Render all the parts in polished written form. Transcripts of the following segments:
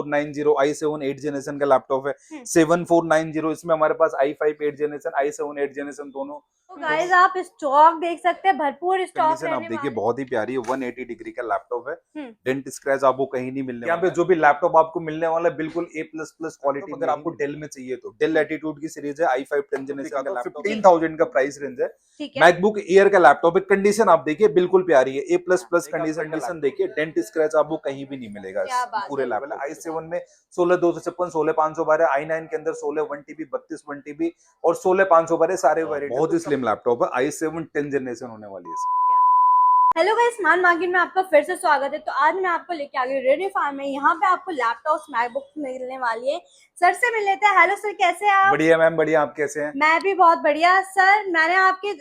490 i7 8 generation का laptop है। 7490 इसमें हमारे पास i5 8 जनरेशन i7 8 जनरेशन दोनों। तो गाइस आप स्टॉक देख सकते हैं, भरपूर स्टॉक कंडीशन आप देखिए बहुत ही प्यारी है, 180 डिग्री का लैपटॉप है। डेंट स्क्रैच आपको कहीं नहीं मिलने। यहाँ पे जो भी लैपटॉप आपको मिलने वाला है बिल्कुल A++ क्वालिटी। अगर आपको डेल में चाहिए तो डेल लैटिट्यूड की सीरीज है, i5 10 जनरेशन का लैपटॉप 15,000 का प्राइस रेंज है। मैकबुक एयर का लैपटॉप है। कंडीशन आप देखिए बिल्कुल प्यारी है, A++ कंडीशन देखिए, डेंट स्क्रैच आपको कहीं भी नहीं मिलेगा पूरे लैपटॉप। i7 में 16,256 16,512, i9 के अंदर 16 1TB 32 1TB और 16,512 सारे वेरिएंट। बहुत ही स्लिम लैपटॉप है, i7 10 जनरेशन होने वाली है इसकी। हेलो गाइस, स्मार्ट मार्केट में आपका फिर से स्वागत है। तो आज मैं आपको लेके आ गई रेडी फार्म में। यहाँ पे आपको लैपटॉप्स मैकबुक मिलने वाली है। सर से मिल लेते हैं। हेलो सर, कैसे हैं आप? बढ़िया मैम, बढ़िया। आप कैसे हैं? मैं भी बहुत बढ़िया। सर मैंने आपके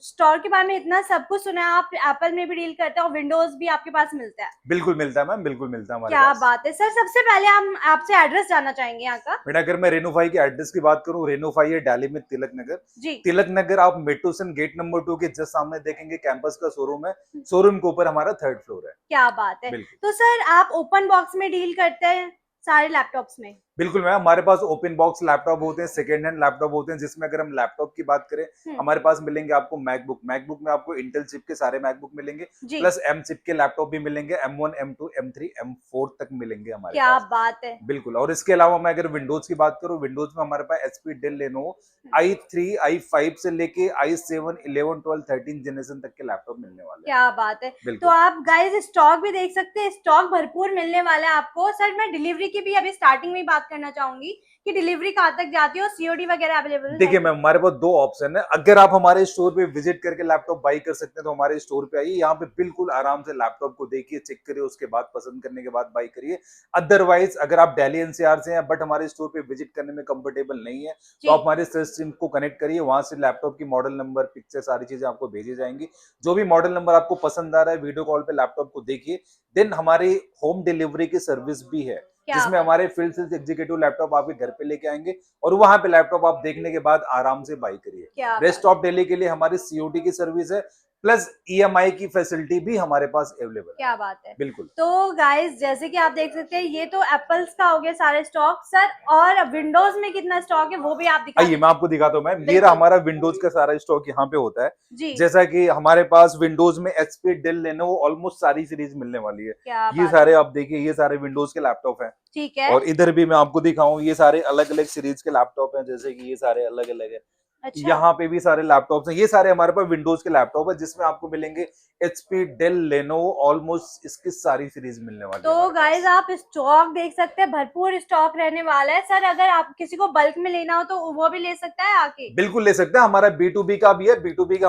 स्टोर के बारे में इतना सब कुछ सुना है, आप एप्पल में भी डील करते हैं और विंडोज भी आपके पास मिलता है। बिल्कुल मिलता है मैम, बिल्कुल मिलता है हमारे क्या पास। बात है सर। सबसे पहले हम आपसे एड्रेस जानना चाहेंगे यहाँ का। बेटा अगर मैं रेनोफाई के एड्रेस की बात करूँ, रेनोफाई है दिल्ली में तिलक नगर जी। तिलक नगर आप मेट्रो स्टेशन गेट नंबर 2 के जस्ट सामने देखेंगे कैंपस का शोरूम है। शोरूम के ऊपर हमारा 3rd फ्लोर है। क्या बात है। तो सर आप ओपन बॉक्स में डील करते हैं सारे लैपटॉप्स में? बिल्कुल मैम, हमारे पास ओपन बॉक्स लैपटॉप होते हैं, सेकंड हैंड लैपटॉप होते हैं। जिसमें अगर हम लैपटॉप की बात करें, हमारे पास मिलेंगे आपको मैकबुक में आपको इंटेल चिप के सारे मैकबुक मिलेंगे, प्लस M चिप के लैपटॉप भी मिलेंगे, M1 M2 M3 M4 तक मिलेंगे हमारे क्या पास। बात है। बिल्कुल। और इसके अलावा मैं अगर विंडोज की बात करूं, विंडोज में हमारे पास HP Dell Lenovo i3 i5 से लेके i7 11 12 13 जनरेशन तक के लैपटॉप मिलने वाले हैं। क्या बात है। तो आप गाइस स्टॉक भी देख सकते हैं, स्टॉक भरपूर मिलने वाला है आपको। सर मैं डिलीवरी की भी अभी स्टार्टिंग में बात करना चाहूंगी कि डिलीवरी कहाँ तक जाती है और COD वगैरह अवेलेबल है? देखिए मैम, हमारे पास 2 ऑप्शन है। अगर आप हमारे स्टोर पे विजिट करके लैपटॉप बाई कर सकते हैं तो हमारे स्टोर पे आइए, यहाँ पे बिल्कुल आराम से लैपटॉप को देखिए, चेक करिए, उसके बाद पसंद करने के बाद बाई करिए। अदरवाइज अगर आप दिल्ली NCR से हैं बट हमारे स्टोर पे विजिट करने में कंफर्टेबल नहीं है तो आप हमारे सर्च टीम को कनेक्ट करिए, वहां से लैपटॉप की मॉडल नंबर, पिक्चर, सारी चीजें आपको भेजी जाएंगी। जो भी मॉडल नंबर आपको पसंद आ रहा है, वीडियो कॉल पे लैपटॉप को देखिए। देन हमारी होम डिलीवरी की सर्विस भी है, जिसमें हमारे फील्ड सेल्स एग्जीक्यूटिव लैपटॉप आपके घर पे लेके आएंगे और वहां पे लैपटॉप आप देखने के बाद आराम से बाई करिए। रेस्ट ऑफ दिल्ली के लिए हमारी COD की सर्विस है, प्लस EMI की फैसिलिटी भी हमारे पास अवेलेबल है। क्या बात है। बिल्कुल। तो गाइस जैसे कि आप देख सकते हैं, ये तो एप्पल्स का हो गया सारे स्टॉक। सर और विंडोज में कितना स्टॉक है वो भी आप दिखा। आइए मैं आपको दिखाता हूँ मैम। ये रहा हमारा विंडोज का सारा स्टॉक यहाँ पे होता है जी। जैसा कि हमारे पास विंडोज में HP डेल लेनोवो ऑलमोस्ट सारी सीरीज मिलने वाली है। ये सारे आप देखिए, ये सारे विंडोज के लैपटॉप हैं। ठीक है। और इधर भी मैं आपको दिखाऊं, ये सारे अलग अलग सीरीज के लैपटॉप हैं, जैसे कि ये सारे अलग अलग है। अच्छा। यहाँ पे भी सारे लैपटॉप्स हैं। ये सारे हमारे पास विंडोज के लैपटॉप है, जिसमें आपको मिलेंगे HP डेल लेनोवो ऑलमोस्ट इसकी सारी सीरीज मिलने वाली है। तो गाइज आप स्टॉक देख सकते हैं, भरपूर स्टॉक रहने वाला है। सर अगर आप किसी को बल्क में लेना हो तो वो भी ले सकता है आके? बिल्कुल ले सकते हैं। हमारा B2B का भी है। B2B का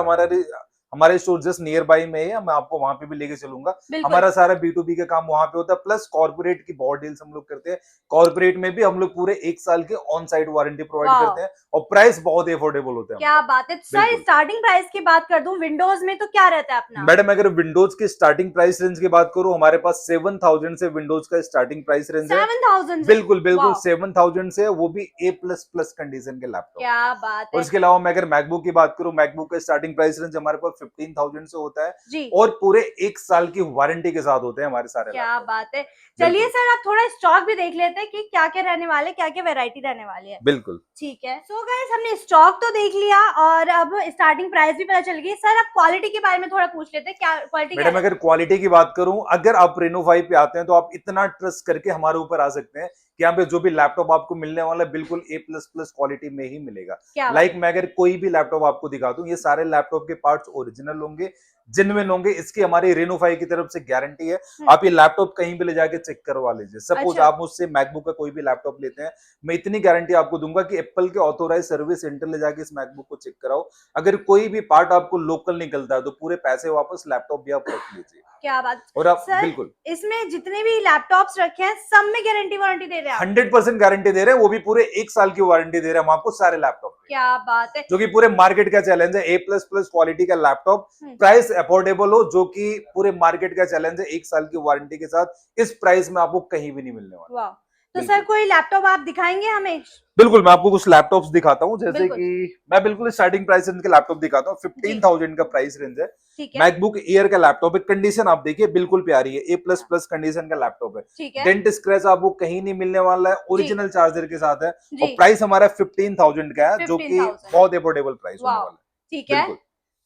हमारे स्टोर जस्ट नियर बाई में है, मैं आपको वहां पे भी लेके चलूंगा। हमारा सारा B2B का काम वहां पे होता है, प्लस कॉर्पोरेट की बहुत डील्स हम लोग करते हैं। कॉर्पोरेट में भी हम लोग पूरे 1 साल के ऑन साइट वारंटी प्रोवाइड करते हैं और प्राइस बहुत अफोर्डेबल होते हैं। क्या बात है। सर स्टार्टिंग प्राइस की बात कर दूं, विंडोज में तो क्या रहता है अपना? मैडम अगर विंडोज की स्टार्टिंग प्राइस रेंज की बात करूं, हमारे पास 7,000 से विंडोज का स्टार्टिंग प्राइस रेंज है। 7,000? बिल्कुल बिल्कुल 7,000 से, वो भी A++ कंडीशन के लैपटॉप। क्या बात है। और इसके अलावा मैं अगर मैकबुक की बात करूं, मैकबुक का स्टार्टिंग प्राइस रेंज हमारे पास 15,000 से होता है जी। और पूरे 1 साल की वारंटी के साथ होते हैं हमारे सारे। क्या बात है। चलिए सर आप थोड़ा स्टॉक भी देख लेते हैं कि क्या क्या रहने वाले, क्या क्या वैरायटी रहने वाली है। बिल्कुल ठीक है। सो गाइस हमने स्टॉक तो देख लिया और अब स्टार्टिंग प्राइस भी पता चल गई। सर आप क्वालिटी के बारे में थोड़ा पूछ लेते हैं, क्या क्वालिटी? मैडम अगर क्वालिटी की बात करूं, अगर आप रेनोफाई पे आते हैं तो आप इतना ट्रस्ट करके हमारे ऊपर आ सकते हैं कि यहाँ पे जो भी लैपटॉप आपको मिलने वाला है बिल्कुल A++ क्वालिटी में ही मिलेगा। लाइक मैं अगर कोई भी लैपटॉप आपको दिखा दूं, ये सारे लैपटॉप के पार्ट्स ओरिजिनल होंगे, जेन्युइन होंगे। इसकी हमारी रेनोफाई की तरफ से गारंटी है। आप ये लैपटॉप कहीं भी ले जाके चेक करवा लीजिए। सपोज आप मुझसे मैकबुक का कोई भी लैपटॉप लेते हैं, मैं इतनी गारंटी आपको दूंगा कि एप्पल के ऑथोराइज सर्विस सेंटर ले जाके इस मैकबुक को चेक कराओ। अगर कोई भी पार्ट आपको लोकल निकलता है तो पूरे पैसे वापस, लैपटॉप भी आप रख लीजिए। क्या बात। और आप सर, बिल्कुल इसमें जितने भी लैपटॉप्स रखे हैं सब में गारंटी वारंटी दे रहे हैं? 100% गारंटी दे रहे हैं, वो भी पूरे 1 साल की वारंटी दे रहे हैं हम आपको सारे लैपटॉप। क्या बात है। जो कि पूरे मार्केट का चैलेंज है, A++ क्वालिटी का लैपटॉप, प्राइस अफोर्डेबल हो, जो कि पूरे मार्केट का चैलेंज है। 1 साल की वारंटी के साथ इस प्राइस में आपको कहीं भी नहीं मिलने वाला। तो सर कोई लैपटॉप आप दिखाएंगे हमें? बिल्कुल, मैं आपको कुछ लैपटॉप्स दिखाता हूँ, जैसे बिल्कुल। कि मैं बिल्कुल स्टार्टिंग प्राइस रेंज के लैपटॉप दिखाता हूँ। 15,000 का प्राइस रेंज है। ठीक है, मैकबुक एयर का लैपटॉप है, कंडीशन आप देखिए बिल्कुल प्यारी है, A++ कंडीशन का लैपटॉप है। ठीक है, डेंट स्क्रैच आपको कहीं नहीं मिलने वाला है, जी, ओरिजिनल चार्जर के साथ है और जी, प्राइस हमारा 15,000 का है, जो कि 15,000। बहुत अफोर्डेबल प्राइस होने वाओ! वाला है। ठीक है। बिल्कुल।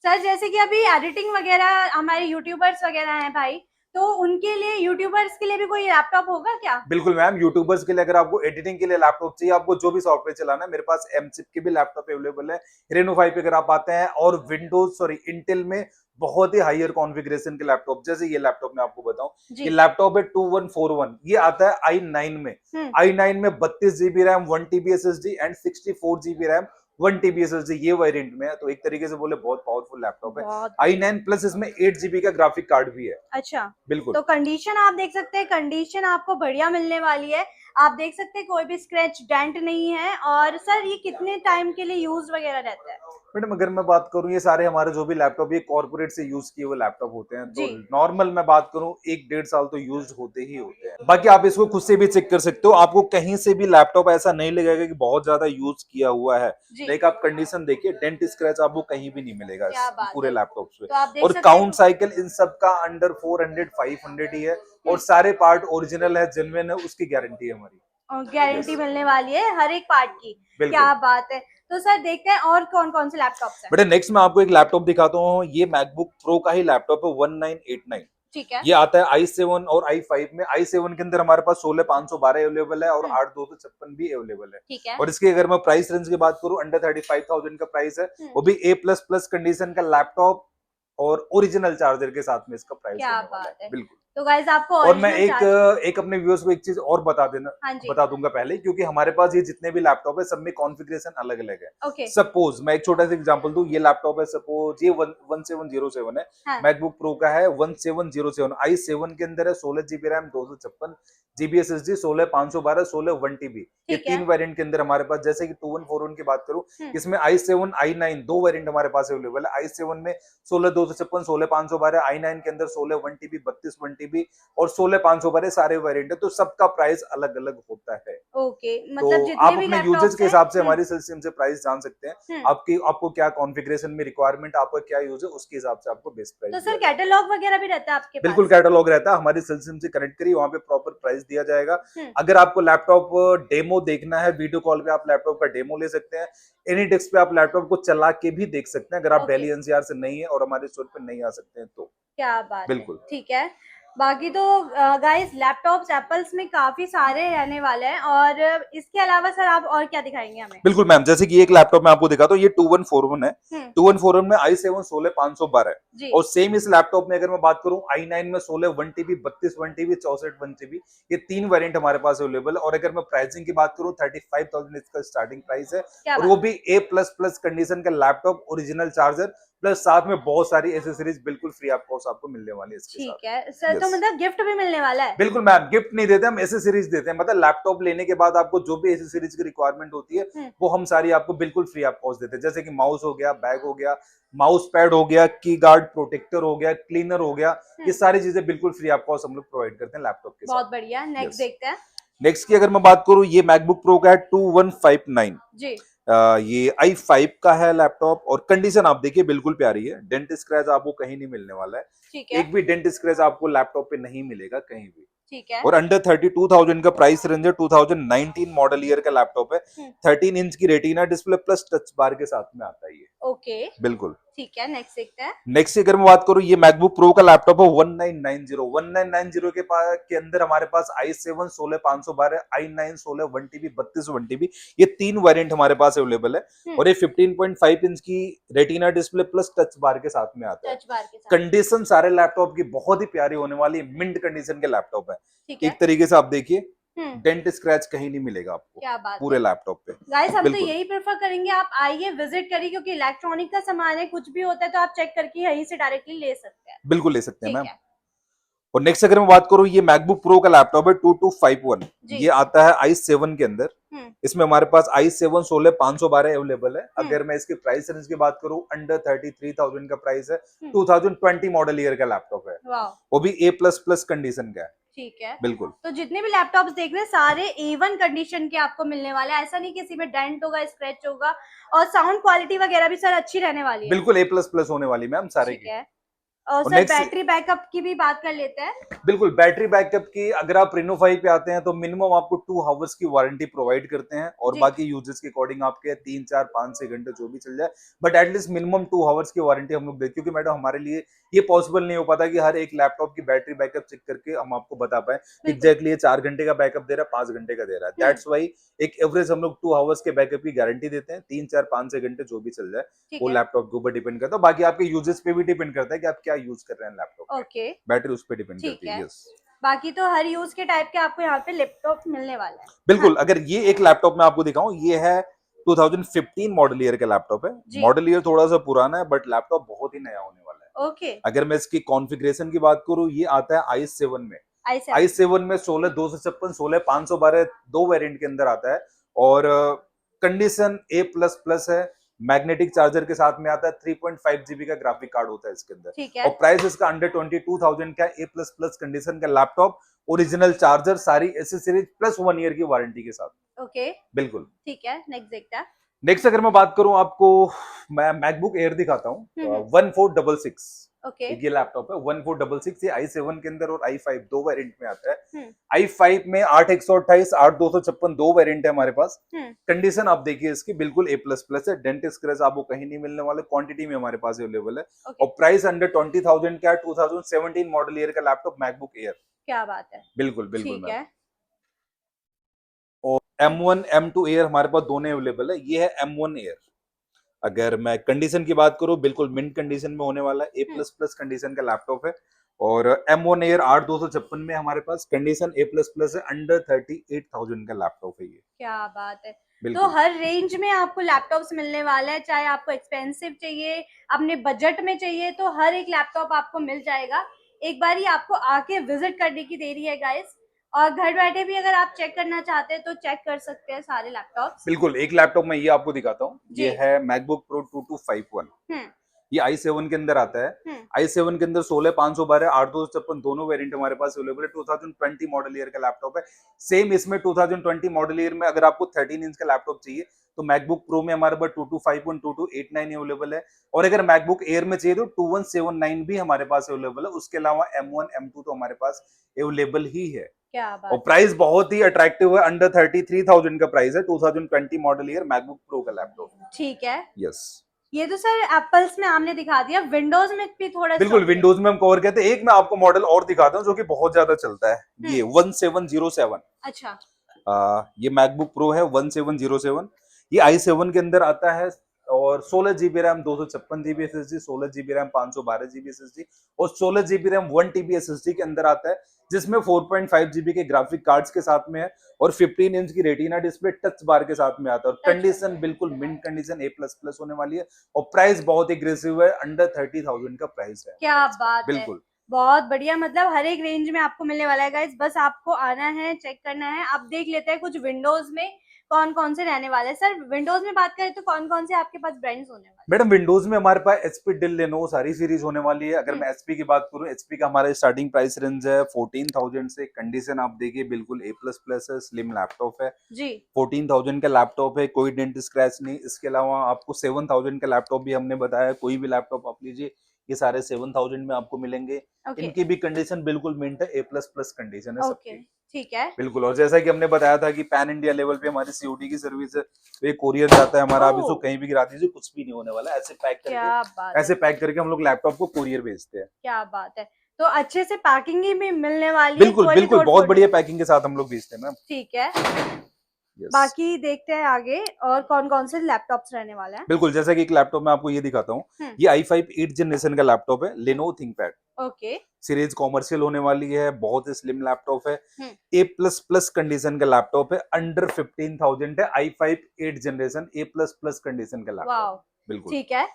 सर जैसे कि अभी एडिटिंग वगैरह हमारे यूट्यूबर्स वगैरह हैं भाई, तो उनके लिए यूट्यूबर्स के लिए भी कोई लैपटॉप होगा क्या? बिल्कुल मैम, यूट्यूबर्स के लिए अगर आपको एडिटिंग के लिए लैपटॉप चाहिए, आपको जो भी सॉफ्टवेयर चलाना है, मेरे पास एमसिप के भी लैपटॉप अवेलेबल है। रेनो 5 पे अगर आप आते हैं और इंटेल में बहुत ही हायर कॉन्फ़िगरेशन के लैपटॉप, जैसे ये लैपटॉप मैं आपको बताऊं, ये जी। लैपटॉप है 2141, ये आता है i9 में। हुँ, i9 में 32 GB RAM, 1 TB SSD and 64 GB RAM, 1 TB SSD, ये वेरिएंट में है। तो एक तरीके से बोले बहुत पावरफुल लैपटॉप है। बहुत i9 प्लस इसमें 8 GB का ग्राफिक कार्ड भी है। अच्छा, बिल्कुल। तो कंडीशन आप देख सकते हैं, कंडीशन आपको बढ़िया मिलने वाली है। आप देख सकते हैं कोई भी स्क्रैच डेंट नहीं है। और सर ये कितने टाइम के लिए यूज़ वगैरह रहता है? मैडम अगर मैं बात करूं, ये सारे हमारे जो भी लैपटॉप ये कॉर्पोरेट से यूज किए हुए लैपटॉप होते हैं, तो जी, नॉर्मल मैं बात करूं 1-1.5 साल तो यूज होते ही होते हैं। बाकी आप इसको खुद से भी चेक कर सकते हो, आपको कहीं से भी लैपटॉप ऐसा नहीं लगेगा कि बहुत ज्यादा यूज किया हुआ है। जी, लाइक आप कंडीशन देखिए, डेंट स्क्रैच आपको कहीं भी नहीं मिलेगा क्या इस बात पूरे है! लैपटॉप पे। तो आप देख और सकते हैं काउंट साइकिल इन सब का अंडर 400-500 ही है और सारे पार्ट ओरिजिनल है, जेन्युइन है, उसकी गारंटी है हमारी। गारंटी यस, मिलने वाली है हर एक पार्ट की। बिल्कुल। क्या बात है! तो सर देखते हैं और कौन-कौन से लैपटॉप्स हैं। बेटा नेक्स्ट मैं आपको एक लैपटॉप दिखाता हूँ, ये मैकबुक प्रो का ही लैपटॉप है, 1989। ठीक है, ये आता है i7 और i5 में। i7 के अंदर हमारे पास 16512 अवेलेबल है और हुँ, 8256 भी अवेलेबल है। ठीक है, और इसकी अगर मैं प्राइस रेंज की बात करूं, अंडर 35,000 का प्राइस है, हुँ, वो भी A++ कंडीशन का लैपटॉप और ओरिजिनल चार्जर के साथ में इसका प्राइस क्या होने वाला है। बात है! बिल्कुल। तो गाइज़ आपको और मैं ओरिजिनल एक चार्ज एक अपने व्यूअर्स को एक चीज और हाँ जी, बता दूंगा पहले, क्योंकि हमारे पास ये जितने भी लैपटॉप है, सब में कॉन्फ़िगरेशन अलग-अलग है। ओके, सपोज मैं एक छोटा सा एग्जांपल दूं, ये लैपटॉप है, सपोज ये 1707 है, हाँ, मैकबुक प्रो का है 1707, i7 के अंदर है, 16 GB RAM, 256 GB SSD, 16512, 1 TB। ये ठीक है, 3 वेरिएंट के अंदर हमारे पास, जैसे कि 2141 की बात करूं, हुँ, इसमें i7 i9 दो वेरिएंट हमारे पास अवेलेबल है। i7 में 16256, 16512, i9 के अंदर 16 1 TB, 32 1 TB और 16512 सारे वेरिएंट है, तो सबका प्राइस अलग-अलग होता है। ओके, तो मतलब आप जितने भी अपने यूजेज लैपटॉप्स के हैं हिसाब से हमारी सिस्टम से प्राइस जान सकते हैं। हुँ, आपको क्या कॉन्फ़िगरेशन में रिक्वायरमेंट, आपका क्या यूज है, उसके हिसाब से आपको बेस्ट प्राइस तो दिया सर जाएगा। कैटलॉग वगैरह भी रहता है आपके बिल्कुल पास? कैटलॉग रहता है, हमारी सिस्टम से कनेक्ट करिए, वहाँ पे प्रॉपर प्राइस दिया जाएगा। हुँ, अगर आपको लैपटॉप डेमो देखना है, वीडियो कॉल पे आप लैपटॉप का डेमो ले सकते हैं। एनी डेस्क पे आप लैपटॉप को चला के भी देख सकते हैं, अगर आप ओके। दिल्ली एनसीआर से नहीं है और हमारे स्टोर पे नहीं आ सकते हैं तो। क्या बात है! बिल्कुल। ठीक है। बाकी तो गाइस लैपटॉप्स एप्पल्स में काफ़ी सारे रहने वाले हैं। और इसके अलावा सर आप और क्या दिखाएँगे हमें? बिल्कुल मैम, जैसे कि एक लैपटॉप मैं आपको दिखाता हूँ, ये 2141 है। हुँ, 2141 में i7 16512 है जी, और सेम इस लैपटॉप में अगर मैं बात करूं, i9 में 16 1 TB, 32 1 TB, 64 1 TB, ये 3 वेरिएंट हमारे पास अवेलेबल है। और अगर मैं प्राइसिंग की बात करूं, 35,000 इसका स्टार्टिंग प्राइस है क्या और बात वो है! भी A++ कंडीशन का लैपटॉप, ओरिजिनल चार्जर प्लस साथ में बहुत सारी एसेसरीज बिल्कुल फ्री ऑफ कॉस्ट आपको मिलने वाली है इसके साथ। ठीक है। सर तो यस, मतलब गिफ्ट भी मिलने वाला है? बिल्कुल मैम, गिफ्ट नहीं देते हम, एसेसरीज देते हैं। मतलब लैपटॉप लेने के बाद आपको जो भी एसेसरीज की रिक्वायरमेंट होती है, हुँ, वो हम सारी आपको बिल्कुल फ्री ऑफ कॉस्ट देते हैं। जैसे कि माउस हो गया, बैग हो गया, माउस पैड हो गया, की गार्ड प्रोटेक्टर हो गया, क्लीनर हो गया, ये हुँ, सारी चीजें बिल्कुल फ्री ऑफ कॉस्ट हम लोग प्रोवाइड करते हैं लैपटॉप के बहुत साथ। बढ़िया। नेक्स्ट यस, देखते हैं। नेक्स्ट की अगर मैं बात करूं, ये मैकबुक प्रो का है 2159। जी, ये i5 का है लैपटॉप और कंडीशन आप देखिए बिल्कुल प्यारी है। डेंट स्क्रैच आपको कहीं नहीं मिलने वाला है, ठीक है, एक भी डेंट स्क्रैच आपको लैपटॉप पे नहीं मिलेगा कहीं भी। ठीक है। और अंडर 32,000 का प्राइस रेंज है, 2019 मॉडल ईयर का लैपटॉप है। हुँ, 13 इंच की retina display plus touch bar के साथ में आता है ये। ओके, बिल्कुल। ठीक है। नेक्स्ट देखते हैं। नेक्स्ट अगर मैं बात करूं, ये मैकबुक प्रो का लैपटॉप है 1990 के अंदर हमारे पास i7 16512, i9 16 1 TB, 32 1 TB, ये 3 वेरिएंट हमारे पास अवेलेबल है। हुँ, और ये 15.5 इंच की retina display plus touch bar के साथ में आता है। टच बार के साथ। कंडीशन सारे लैपटॉप की बहुत ही प्यारी होने वाली है, मिंट कंडीशन के लैपटॉप है। ठीक है। एक तरीके से आप देखिए, हुँ, डेंट स्क्रैच कहीं नहीं मिलेगा आपको क्या बात पूरे है! लैपटॉप पे। गाइस हम तो बिल्कुल, यही प्रेफर करेंगे आप आइए, विजिट करिए, क्योंकि इलेक्ट्रॉनिक का सामान है, कुछ भी होता है तो आप चेक करके यहीं से डायरेक्टली ले सकते हैं। बिल्कुल ले सकते हैं ठीक मैम। है। और नेक्स्ट अगर मैं बात करूं, ये मैकबुक प्रो का लैपटॉप है 2251। जी। ये आता है i7 के अंदर। हुँ, इसमें हमारे पास i7 16512 अवेलेबल है। हुँ, अगर मैं इसके प्राइस रेंज की बात करूं, अंडर 33,000 का प्राइस है। हुँ, 2020 मॉडल ईयर का लैपटॉप है, वाओ! वो भी A++ कंडीशन का है। ठीक है। बिल्कुल तो जितने भी लैपटॉप्स देख रहे हैं सारे A1 कंडीशन के आपको मिलने वाले हैं, ऐसा नहीं किसी में डेंट होगा, स्क्रैच होगा। और साउंड क्वालिटी वगैरह भी सर अच्छी रहने वाली है। बिल्कुल A++ होने वाली मैम सारे ठीक की। है। और और सर नेक्स्ट बैटरी बैकअप की भी बात कर लेते हैं। बिल्कुल बैटरी बैकअप की अगर आप Reno 5 पे आते हैं तो मिनिमम आपको 2 आवर्स की वारंटी प्रोवाइड करते हैं और जी। बाकी यूजर्स के अकॉर्डिंग आपके 3 4 5 6 घंटे जो भी चल जाए, बट एटलीस्ट मिनिमम 2 आवर्स की वारंटी हम लोग देते, क्योंकि मैडम हमारे लिए ये पॉसिबल नहीं हो पाता कि हर एक लैपटॉप की बैटरी बैकअप चेक करके हम आपको बता पाए बिल्कुल। एग्जैक्टली ये 4 घंटे का बैकअप दे रहा है 5 घंटे का दे रहा है। दैट्स वाई एक एवरेज हम लोग 2 आवर्स के बैकअप की गारंटी देते हैं, 3 4 5 6 घंटे जो भी चल जाए ठीक वो है। लैपटॉप के ऊपर डिपेंड करता है, बाकी आपके यूजेस पे भी डिपेंड करता है कि आप क्या यूज कर रहे हैं लैपटॉप में, ओके। बैटरी उस पर डिपेंड ठीक करती है। है। यस बाकी तो हर यूज के टाइप के आपको यहाँ पे लैपटॉप मिलने वाला है। बिल्कुल। हाँ। अगर ये एक लैपटॉप मैं आपको दिखाऊं, ये है 2015 मॉडल ईयर का लैपटॉप है। जी। मॉडल ईयर थोड़ा सा पुराना है बट लैपटॉप बहुत ही नया होने वाला है। ओके। अगर मैं इसकी कॉन्फ़िगरेशन की बात करूं, ये आता है i7 में। i7। i7 में 16 256 16512 दो वेरिएंट के अंदर आता है और कंडीशन A++ है। मैग्नेटिक चार्जर के साथ में आता है, 3.5 जीबी का ग्राफिक कार्ड होता है इसके अंदर ठीक और है। प्राइस इसका अंडर 22,000 का A++ कंडीशन का लैपटॉप, ओरिजिनल चार्जर, सारी एसेसरीज प्लस 1 ईयर की वारंटी के साथ। ओके। बिल्कुल। ठीक है, नेक्स्ट देखते हैं। नेक्स्ट अगर मैं बात करूं आपको, मैं मैकबुक एयर दिखाता हूं। हम्म। 1466 ओके। एक ये लैपटॉप है 1466, ये i7 के अंदर और i5 दो वेरिएंट में आता है। हम्म। i5 में 8128 8256 दो वेरिएंट है हमारे पास। हम्म। कंडीशन आप देखिए इसकी बिल्कुल A++ है, डेंट स्क्रैच आपको कहीं नहीं मिलने वाले, क्वांटिटी में हमारे पास अवेलेबल है ओके। और प्राइस अंडर 20,000 का 2017 मॉडल ईयर का लैपटॉप मैकबुक एयर। क्या बात है। बिल्कुल बिल्कुल ठीक मैम। है। और M1 M2 एयर हमारे पास दोनों अवेलेबल है, ये है M1 एयर। अगर मैं कंडीशन की बात करूं, बिल्कुल मिंट कंडीशन में होने वाला है, A++ कंडीशन का लैपटॉप है और M1 एयर 8256 में हमारे पास कंडीशन A++ है, अंडर 38,000 का लैपटॉप है ये। क्या बात है। तो बिल्कुल हर रेंज में आपको लैपटॉप्स मिलने वाला है, चाहे आपको एक्सपेंसिव चाहिए, अपने बजट में चाहिए, तो हर एक लैपटॉप आपको मिल जाएगा। एक बार ही आपको आके विजिट करने की देरी है गाइस। और घर बैठे भी अगर आप चेक करना चाहते हैं तो चेक कर सकते हैं सारे लैपटॉप्स। बिल्कुल। एक लैपटॉप मैं ये आपको दिखाता हूँ, जी। ये है मैकबुक प्रो 2251। हम्म। ये i7 के अंदर आता है। हम्म। i7 के अंदर 16512 8256 दोनों वेरिएंट हमारे पास अवेलेबल है। 2020 मॉडल ईयर का लैपटॉप है। सेम इसमें 2020 मॉडल ईयर में अगर आपको 13 इंच का लैपटॉप चाहिए तो मैकबुक प्रो में हमारे पास 2251 2289 अवेलेबल है और अगर मैकबुक एयर में चाहिए तो 2179 भी हमारे पास अवेलेबल है। उसके अलावा M1 M2 तो हमारे पास अवेलेबल ही है क्या और बात है। प्राइस बहुत ही अट्रैक्टिव है, अंडर 33,000 का प्राइस है। 2020 मॉडल ईयर मैकबुक प्रो का लैपटॉप। ठीक है। यस ये तो सर एप्पल्स में आपने दिखा दिया, विंडोज में भी थोड़ा बिल्कुल। स्टॉक है। विंडोज में हम कवर कहते हैं। एक मैं आपको मॉडल और दिखाता हूँ जो कि बहुत ज्यादा चलता है, ये 1707। अच्छा। ये मैकबुक प्रो है 1707। ये i7 के अंदर आता है और 16 GB RAM 256 GB SSD, 16 GB RAM 512 GB SSD और 16 GB रैम 1 TB SSD के अंदर आता है, जिसमें 4.5 GB के ग्राफिक कार्ड्स के साथ में है और 15 इंच की रेटिना डिस्प्ले टच बार के साथ में आता है और कंडीशन बिल्कुल मिंट कंडीशन A++ होने वाली है और प्राइस बहुत एग्रेसिव है, अंडर 30,000 का प्राइस है। क्या बात है। बिल्कुल बहुत बढ़िया, मतलब हर एक रेंज में आपको मिलने वाला है गाइस, बस आपको आना है, चेक करना है। अब देख लेते हैं कुछ विंडोज में कौन कौन से रहने वाले हैं। सर विंडोज में बात करें तो कौन कौन से आपके पास ब्रांड्स होने वाले मैडम विंडोज में हमारे पास HP डेल लेनोवो सारी सीरीज होने वाली है। अगर हैं? मैं HP की बात करूं, HP का हमारा स्टार्टिंग प्राइस रेंज है 14,000 से। कंडीशन आप देखिए बिल्कुल A++ है, स्लिम लैपटॉप है। जी। 14,000 का लैपटॉप है, कोई डेंट स्क्रैच नहीं। इसके अलावा आपको 7,000 का लैपटॉप भी हमने बताया, कोई भी लैपटॉप आप लीजिए ये सारे 7,000 में आपको मिलेंगे। ओके। इनकी भी कंडीशन बिल्कुल मिंट है, A++ कंडीशन है ओके। सबकी। ठीक है। बिल्कुल। और जैसा कि हमने बताया था कि पैन इंडिया लेवल पे हमारी COD की सर्विस है, तो ये कोरियर जाता है हमारा, आप इसको ओह, कहीं भी गिरा दीजिए कुछ भी नहीं होने वाला। क्या बात ऐसे है। पैक करके हम लोग लैपटॉप को कोरियर भेजते हैं। क्या बात है। तो अच्छे से पैकिंग ही में मिलने वाली है, बिल्कुल कोई भी बिल्कुल, तोड़ बहुत फोड़ नहीं बढ़िया होगी। पैकिंग के साथ हम लोग भेजते हैं मैम। ठीक है। यस बाकी देखते हैं आगे और कौन कौन से लैपटॉप्स रहने वाले हैं। बिल्कुल। जैसा कि एक लैपटॉप मैं आपको ये दिखाता हूँ, हम्म। ये i5 8th जनरेशन का लैपटॉप है, Lenovo ThinkPad okay. Series commercial होने वाली है। बहुत ही स्लिम लैपटॉप है, हम्म। A++ कंडीशन का लैपटॉप है, अंडर 15,000 है। i5 8th generation A++ condition का लैपटॉप। वाओ। बिल्कुल। ठीक है।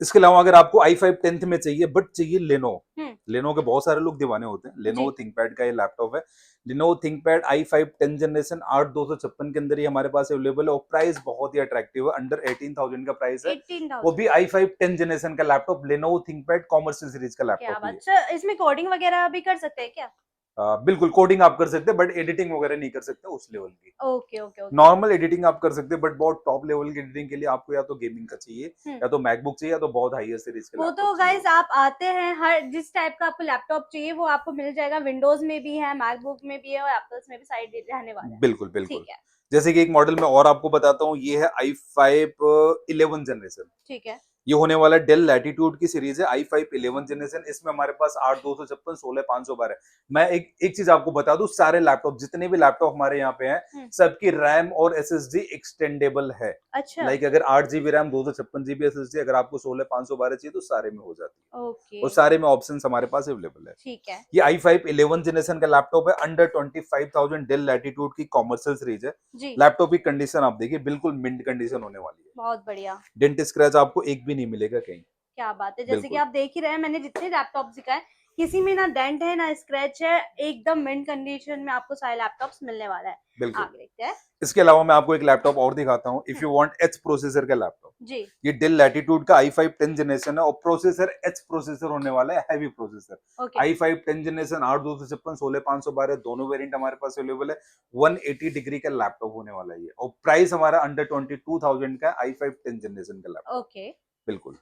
इसके अलावा अगर आपको i5 10th में चाहिए बट चाहिए हम्म। लेनो के बहुत सारे लोग दीवाने होते हैं। जी। लेनोवो थिंकपैड का ये लैपटॉप है, Lenovo ThinkPad i5 10th generation 8256 के अंदर ये हमारे पास अवेलेबल है और प्राइस बहुत ही अट्रैक्टिव है, अंडर 18,000 का प्राइस है। वो 18,000। भी i5 10th जनरेशन का laptop, Lenovo ThinkPad commercial series का क्या लैपटॉप ही बात। है। सर इसमें कोडिंग वगैरह भी कर सकते हैं क्या? बिल्कुल कोडिंग आप कर सकते हैं बट एडिटिंग वगैरह नहीं कर सकते उस लेवल की। Okay okay okay. Normal editing आप कर सकते हैं बट बहुत टॉप लेवल की एडिटिंग के लिए आपको या तो गेमिंग का चाहिए हम्म। या तो मैकबुक चाहिए या तो बहुत हाईएस्ट सीरीज के वो तो लैपटॉप गाइस चाहिए। आप आते हैं, हर जिस टाइप का आपको लैपटॉप चाहिए वो आपको मिल जाएगा। विंडोज में भी है, मैकबुक में भी है और एप्पल्स में भी साइड रहने वाला है। बिल्कुल बिल्कुल। ठीक है। जैसे कि एक मॉडल में और आपको बताता हूँ, ये है i5 11 जनरेशन। ठीक है। ये होने वाला डेल लैटिट्यूड की सीरीज है i5 11 जनरेशन। इसमें हमारे पास 8 256 16 512 मैं एक चीज आपको बता दूं, सारे लैपटॉप जितने भी लैपटॉप हमारे यहाँ पे हैं सबकी रैम और एसएसडी एक्सटेंडेबल है। अच्छा। लाइक अगर 8 GB रैम 256 GB एसएसडी अगर आपको 16 512 चाहिए तो सारे में हो जाती है ओके। और सारे में ऑप्शंस हमारे पास अवेलेबल है। ठीक है। ये i5 11 जनरेशन का लैपटॉप है, अंडर 25,000 डेल लैटिट्यूड की कॉमर्शियल सीरीज है। जी। लैपटॉप की कंडीशन आप देखिए बिल्कुल मिंट कंडीशन होने वाली है। बहुत बढ़िया। डेंट स्क्रैच आपको एक भी नहीं मिलेगा कहीं। क्या बात है। जैसे कि बिल्कुल आप देख ही रहे हैं, मैंने जितने लैपटॉप दिखाए किसी में ना डेंट है ना स्क्रैच है, एकदम मिंट कंडीशन में आपको सारे लैपटॉप्स मिलने वाला है। बिल्कुल। आगे देखते हैं। इसके अलावा मैं आपको एक लैपटॉप और दिखाता हूँ, if you want H processor का लैपटॉप। जी। ये डेल लैटिट्यूड का i5 10 जनरेशन है और प्रोसेसर एच प्रोसेसर होने वाला है, heavy processor. Okay. i5 10 generation 8 256 16 512 दोनों वेरिएंट हमारे पास अवेलेबल है। 180 डिग्री का लैपटॉप होने वाला है ये और प्राइस हमारा अंडर 22,000 का i5 10 जनरेशन का लैपटॉप। ओके। बिल्कुल।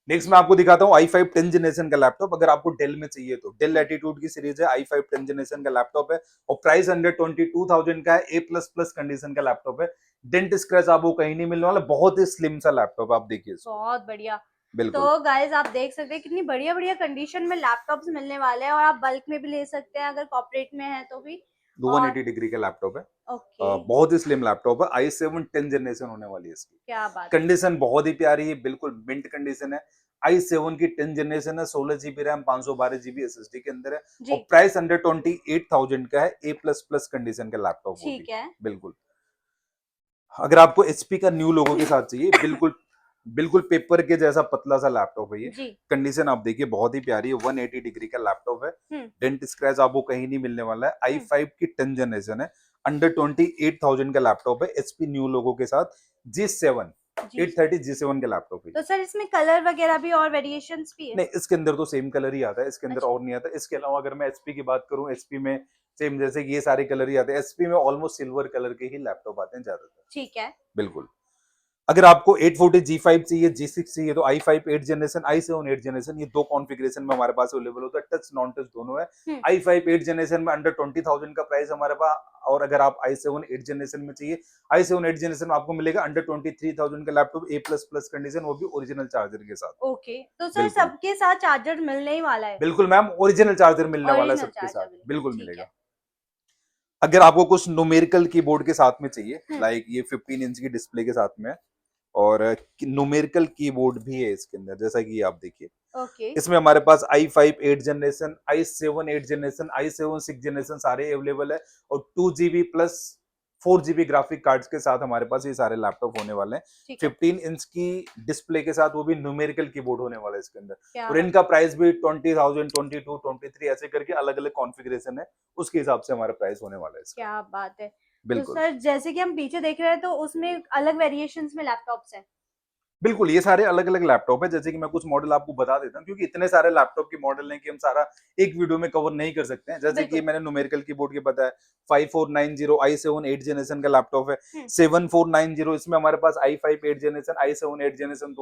नेक्स्ट मैं आपको दिखाता हूँ i5 10 जनरेशन का लैपटॉप। अगर आपको डेल में चाहिए तो डेल लैटिट्यूड की सीरीज है, i5 10 जनरेशन का लैपटॉप है और प्राइस अंडर 22,000 का है। A++ कंडीशन का लैपटॉप है, डेंट स्क्रैच आपको कहीं नहीं मिलने वाला, बहुत ही स्लिम सा लैपटॉप आप देखिए इसको। बहुत बढ़िया। बिल्कुल। तो गाइज आप देख सकते हैं कितनी बढ़िया बढ़िया कंडीशन में लैपटॉप्स मिलने वाले हैं और आप बल्क में भी ले सकते हैं अगर कॉर्पोरेट में है तो भी। 180 डिग्री का लैपटॉप है। ओके। बहुत ही स्लिम लैपटॉप है। i7 10 जनरेशन होने वाली है इसकी। क्या बात है। कंडीशन बहुत ही प्यारी है, बिल्कुल मिंट कंडीशन है। i7 की 10 जनरेशन है, 16 GB रैम 512 GB एसएसडी के अंदर है और प्राइस अंडर 28,000 का है। A++ कंडीशन का लैपटॉप। ठीक है। बिल्कुल। अगर आपको एचपी का न्यू लोगो के साथ चाहिए, बिल्कुल बिल्कुल पेपर के जैसा पतला सा लैपटॉप है ये। कंडीशन आप देखिए बहुत ही प्यारी है, 180 डिग्री का लैपटॉप है। डेंट स्क्रैच आपको कहीं नहीं मिलने वाला है। i5 की 10 जनरेशन है, अंडर 28,000 का लैपटॉप है, एचपी न्यू लोगो के साथ। G7 830 G7 के लैपटॉप है। तो सर इसमें कलर वगैरह भी और वेरिएशंस भी है? नहीं, इसके अंदर तो सेम कलर ही आता है, इसके अंदर अच्छा। और नहीं आता। इसके अलावा अगर मैं एचपी की बात करूं, एचपी में सेम जैसे कि ये सारे कलर ही आते हैं। एचपी में ऑलमोस्ट सिल्वर कलर के ही लैपटॉप आते हैं ज्यादातर। ठीक है। बिल्कुल। अगर आपको 840 G5 चाहिए, G6 चाहिए तो i5 8 जनरेशन, i7 8 जनरेशन, ये दो कॉन्फ़िगरेशन में हमारे पास अवेलेबल होता है। टच नॉन टच दोनों है। i5 8 जनरेशन में अंडर 20,000 का प्राइस हमारे पास, और अगर आप i7 8 जनरेशन में चाहिए, i7 8 जनरेशन में आपको मिलेगा अंडर 23,000 का लैपटॉप, A++ कंडीशन, वो भी ओरिजिनल चार्जर के साथ। ओके। तो सर सबके साथ चार्जर मिलने ही वाला है? बिल्कुल मैम, ओरिजिनल चार्जर मिलने वाला है सबके साथ, बिल्कुल मिलेगा। अगर आपको कुछ न्यूमेरिकल कीबोर्ड के साथ में चाहिए, लाइक ये 15 इंच की डिस्प्ले के साथ में और न्यूमेरिकल कीबोर्ड भी है इसके अंदर, जैसा कि आप देखिए। इसमें हमारे पास i5 8 generation, i7 8 generation, i7 6 generation सारे अवेलेबल है और 2GB plus 4GB graphic cards के साथ हमारे पास ये सारे लैपटॉप होने वाले हैं। 15 इंच की डिस्प्ले के साथ, वो भी न्यूमेरिकल कीबोर्ड होने वाला है इसके अंदर। और इनका प्राइस भी 20,000 22 23 ऐसे करके अलग अलग कॉन्फ़िगरेशन है, उसके हिसाब से हमारा प्राइस होने वाला है इसका। क्या बात है। तो बिल्कुल। सर जैसे कि हम पीछे देख रहे हैं तो उसमें अलग वेरिएशंस में लैपटॉप्स हैं? बिल्कुल, ये सारे अलग अलग लैपटॉप है। जैसे कि मैं कुछ मॉडल आपको बता देता हूँ क्योंकि इतने सारे लैपटॉप के मॉडल हैं कि हम सारा एक वीडियो में कवर नहीं कर सकते हैं। जैसे कि मैंने न्यूमेरिकल कीबोर्ड के बताया, 5490 i7 8 जनरेशन का लैपटॉप है। 7490 इसमें हमारे पास i5 8 जनरेशन, i7 8 जनरेशन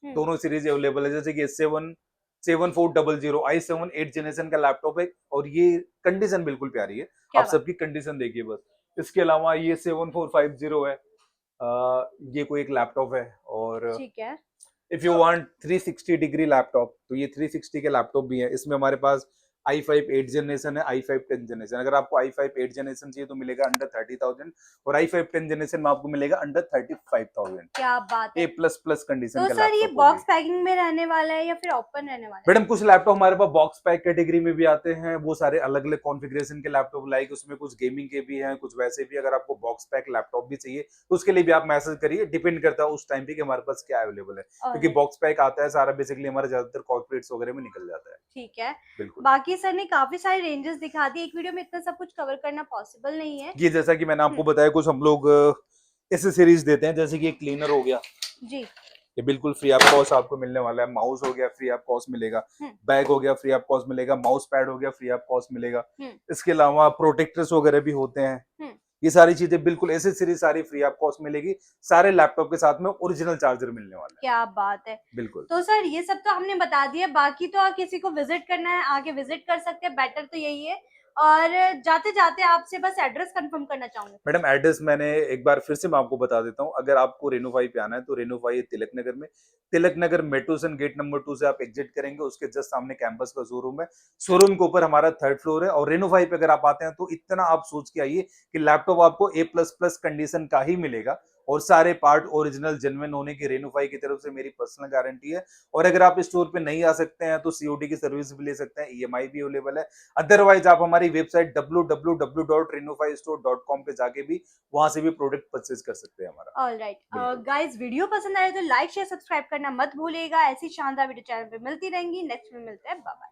दोनों सीरीज अवेलेबल है। जैसे कि 7400 i7 8 जनरेशन का लैपटॉप है और ये कंडीशन बिल्कुल प्यारी है। आप सबकी कंडीशन देखिए बस। इसके अलावा ये 7450 है, ये कोई एक लैपटॉप है। और ठीक है। If you want 360 degree laptop तो ये 360 के लैपटॉप भी है। इसमें हमारे पास i5 8 जनरेशन है, i5 10 जनरेशन। अगर आपको i5 8 जनरेशन चाहिए तो मिलेगा अंडर 30,000 और i5 10 जनरेशन में आपको मिलेगा अंडर 35,000। क्या बात है। A++ कंडीशन तो सर ये बॉक्स पैकिंग में रहने वाला है या फिर ओपन रहने वाला है? मैडम कुछ लैपटॉप हमारे पास बॉक्स पैक कैटेगरी में भी आते हैं, वो सारे अलग अलग कॉन्फ़िगरेशन के लैपटॉप, लाइक उसमें कुछ गेमिंग के भी हैं, कुछ वैसे भी। अगर आपको बॉक्स पैक लैपटॉप भी चाहिए तो उसके लिए भी आप मैसेज करिए, डिपेंड करता है उस टाइम पे कि हमारे पास क्या अवेलेबल है, क्योंकि बॉक्स पैक आता है सारा बेसिकली हमारे ज्यादातर कॉर्पोरेट्स वगैरह में निकल जाता है। ठीक है। बिल्कुल। बाकी सर ने काफी सारे रेंजेस दिखा दी, एक वीडियो में इतना सब कुछ कवर करना पॉसिबल नहीं है। ये जैसा कि मैंने आपको बताया, कुछ हम लोग एसेसरीज देते हैं, जैसे कि एक क्लीनर हो गया जी, ये बिल्कुल फ्री ऑफ कॉस्ट आपको मिलने वाला है। माउस हो गया फ्री ऑफ कॉस्ट मिलेगा, हम्म। बैग हो गया फ्री ऑफ कॉस्ट मिलेगा, माउस पैड हो गया फ्री ऑफ कॉस्ट मिलेगा। हम्म। इसके अलावा प्रोटेक्टर्स वगैरह भी होते हैं। हम्म। ये सारी चीजें बिल्कुल एसेसरी सारी फ्री ऑफ कॉस्ट मिलेगी। सारे लैपटॉप के साथ में ओरिजिनल चार्जर मिलने वाला है। क्या बात है। बिल्कुल। तो सर ये सब तो हमने बता दिया, बाकी तो आप किसी को विजिट करना है आके विजिट कर सकते हैं, बेटर तो यही है। और जाते जाते आपसे बस एड्रेस कंफर्म करना चाहूंगी। मैडम एड्रेस मैंने एक बार फिर से मैं आपको बता देता हूँ। अगर आपको रेनो फाई पे आना है तो रेनो फाई है तिलक नगर में। Tilak Nagar metro station gate number 2 से आप एग्जिट करेंगे, उसके जस्ट सामने कैंपस का शोरूम है। शोरूम के ऊपर हमारा 3rd फ्लोर है। और रेनो फाई पे अगर आप आते हैं तो इतना आप सोच के आइए कि लैपटॉप आपको A++ कंडीशन का ही मिलेगा और सारे पार्ट ओरिजिनल जेन्युइन होने की रेनो फाई की तरफ से मेरी पर्सनल गारंटी है। और अगर आप स्टोर पे नहीं आ सकते हैं तो सीओडी की सर्विस भी ले सकते हैं, ईएमआई भी अवेलेबल है। अदरवाइज आप हमारी वेबसाइट www.renofystore.com पे जाके भी वहां से भी प्रोडक्ट परचेज कर सकते हैं हमारा। ऑलराइट बिल्कुल। गाइस, वीडियो पसंद आए तो लाइक शेयर सब्सक्राइब करना मत भूलिएगा। ऐसी शानदार वीडियो चैनल पे मिलती रहेंगी। नेक्स्ट में मिलते हैं, बाय बाय।